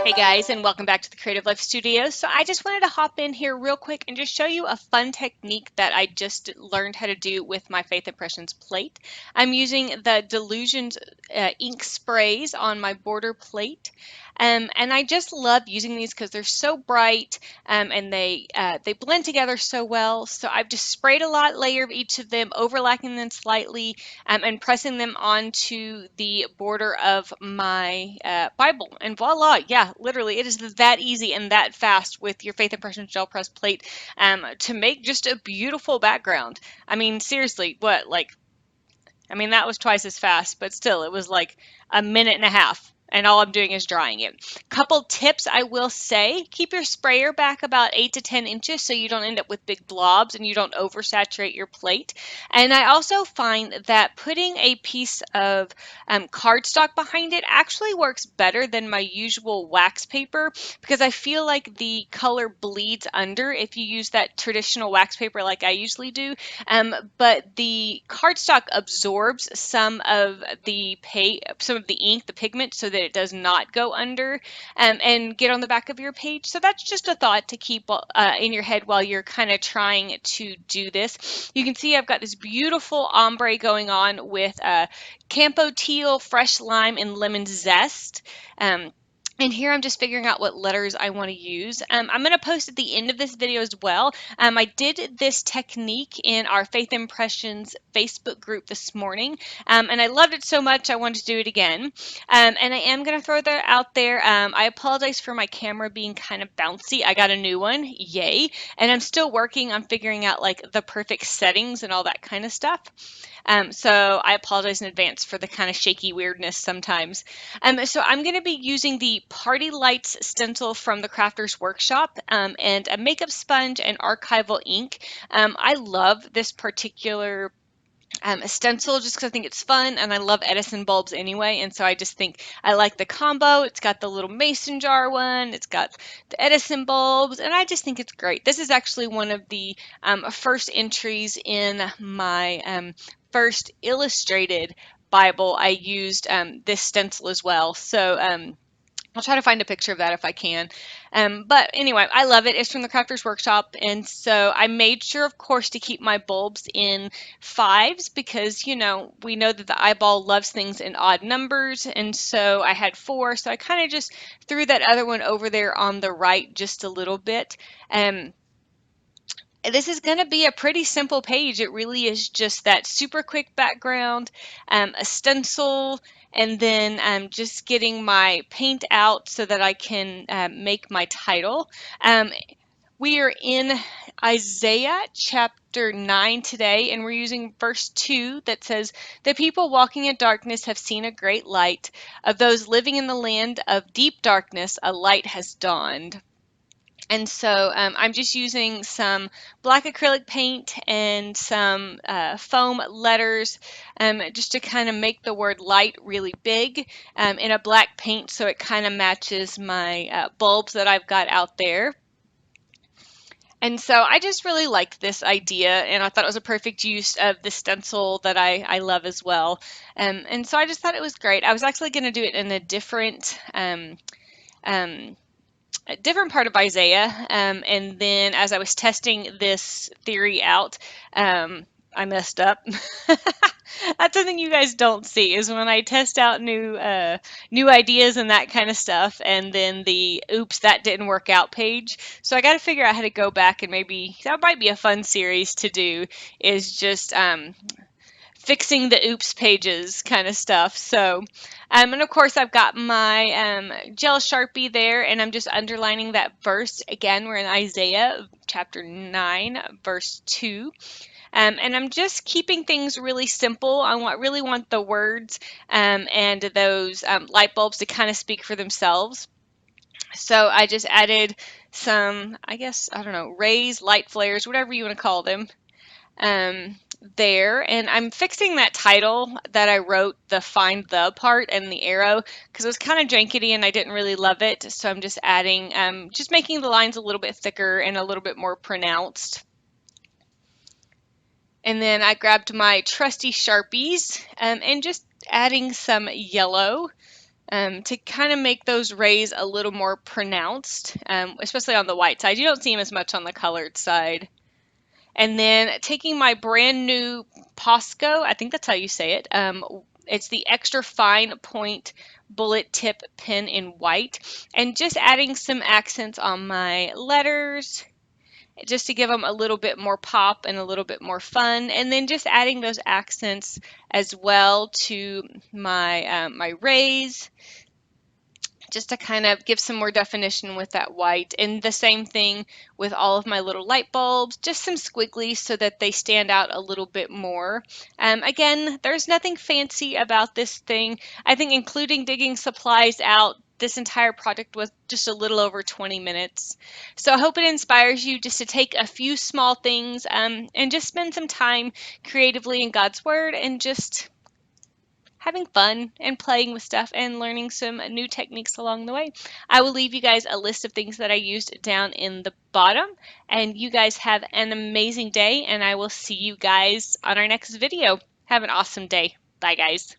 Hey guys, and welcome back to the Creative Life Studio. So I just wanted to hop in here real quick and just show you a fun technique that I just learned how to do with my Faith Impressions plate. I'm using the Delusions ink sprays on my border plate. And I just love using these because they're so bright and they blend together so well. So I've just sprayed a layer of each of them, overlapping them slightly, and pressing them onto the border of my Bible. And voila, yeah, literally, it is that easy and that fast with your Faith Impressions gel press plate to make just a beautiful background. I mean, seriously, that was twice as fast, but still, it was like a minute and a half. And all I'm doing is drying it. Couple tips I will say, keep your sprayer back about 8 to 10 inches so you don't end up with big blobs and you don't oversaturate your plate. And I also find that putting a piece of cardstock behind it actually works better than my usual wax paper because I feel like the color bleeds under if you use that traditional wax paper like I usually do. But the cardstock absorbs some of the ink, the pigment, so that it does not go under and get on the back of your page. So that's just a thought to keep in your head while you're kind of trying to do this. You can see I've got this beautiful ombre going on with Campo Teal, Fresh Lime, and Lemon Zest. And here I'm just figuring out what letters I want to use. I'm going to post at the end of this video as well. I did this technique in our Faith Impressions Facebook group this morning, and I loved it so much I wanted to do it again. And I am going to throw that out there. I apologize for my camera being kind of bouncy. I got a new one, yay! And I'm still working on figuring out like the perfect settings and all that kind of stuff. So I apologize in advance for the kind of shaky weirdness sometimes. So I'm going to be using the Party Lights stencil from the Crafters Workshop and a makeup sponge and archival ink. I love this particular stencil just because I think it's fun and I love Edison bulbs anyway, and so I just think I like the combo. It's got the little mason jar one, it's got the Edison bulbs, and I just think it's great. This is actually one of the first entries in my first illustrated Bible. I used this stencil as well, so I'll try to find a picture of that if I can. But anyway, I love it. It's from the Crafters Workshop. And so I made sure, of course, to keep my bulbs in fives because, you know, we know that the eyeball loves things in odd numbers. And so I had four. So I kind of just threw that other one over there on the right just a little bit. This is going to be a pretty simple page. It really is just that super quick background, a stencil, and then just getting my paint out so that I can make my title. We are in Isaiah chapter 9 today, and we're using verse 2 that says, "The people walking in darkness have seen a great light. Of those living in the land of deep darkness, a light has dawned." And so I'm just using some black acrylic paint and some foam letters just to kind of make the word light really big in a black paint so it kind of matches my bulbs that I've got out there. And so I just really liked this idea, and I thought it was a perfect use of the stencil that I love as well. And so I just thought it was great. I was actually going to do it in a different part of Isaiah. And then as I was testing this theory out, I messed up. That's something you guys don't see is when I test out new ideas and that kind of stuff, and then the "oops, that didn't work out" page. So I got to figure out how to go back, and maybe that might be a fun series to do. Is just fixing the oops pages kind of stuff. So, and of course I've got my gel Sharpie there, and I'm just underlining that verse. Again, we're in Isaiah chapter 9, verse 2. And I'm just keeping things really simple. Really want the words and those light bulbs to kind of speak for themselves. So I just added some, I guess, I don't know, rays, light flares, whatever you want to call them, there. And I'm fixing that title that I wrote, the "find the" part and the arrow, because it was kind of jankety and I didn't really love it. So I'm just adding, just making the lines a little bit thicker and a little bit more pronounced. And then I grabbed my trusty Sharpies and just adding some yellow to kind of make those rays a little more pronounced, especially on the white side. You don't see them as much on the colored side. And then taking my brand new Posco, I think that's how you say it. It's the extra fine point bullet tip pen in white, and just adding some accents on my letters just to give them a little bit more pop and a little bit more fun, and then just adding those accents as well to my rays, just to kind of give some more definition with that white. And the same thing with all of my little light bulbs, just some squigglies so that they stand out a little bit more. Again, there's nothing fancy about this thing. I think including digging supplies out, this entire project was just a little over 20 minutes. So I hope it inspires you just to take a few small things and just spend some time creatively in God's Word and just having fun and playing with stuff and learning some new techniques along the way. I will leave you guys a list of things that I used down in the bottom, and you guys have an amazing day, and I will see you guys on our next video. Have an awesome day. Bye, guys.